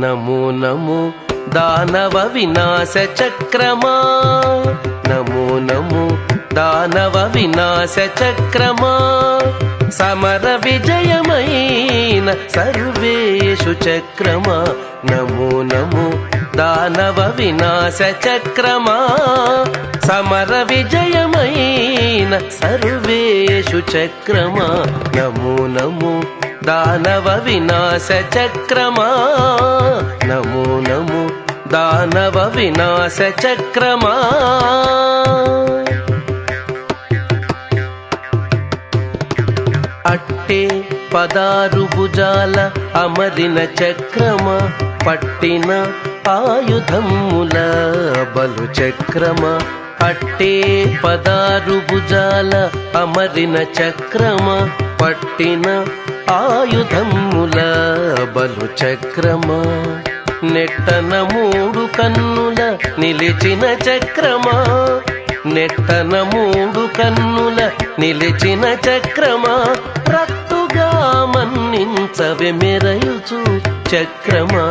నమో నమో దానవ వినాశ చక్రమా, నమో నమో దానవ వినాశ చక్రమా, సమర విజయమైన సర్వేషు చక్రమా, నమో నమో దానవ వినాశ చక్రమా, సమర విజయమైన సర్వేషు చక్రమా, నమో నమో దానవ వినాశ చక్రమా, నమో నమో దానవ వినాశ చక్రమా. అట్టే 16 భుజాల అమరిన చక్రమా, పట్టిన ఆయుధముల బలు చక్రమా, అట్టే 16 భుజాల అమరిన చక్రమా, పట్టిన ఆయుధముల బలు చక్రమా, నెట్టన 3 కన్నుల నిలిచిన చక్రమా, నెట్టన 3 కన్నుల నిలిచిన చక్రమా, రట్టుగా మన్నించవె మెరయుచు చక్రమా.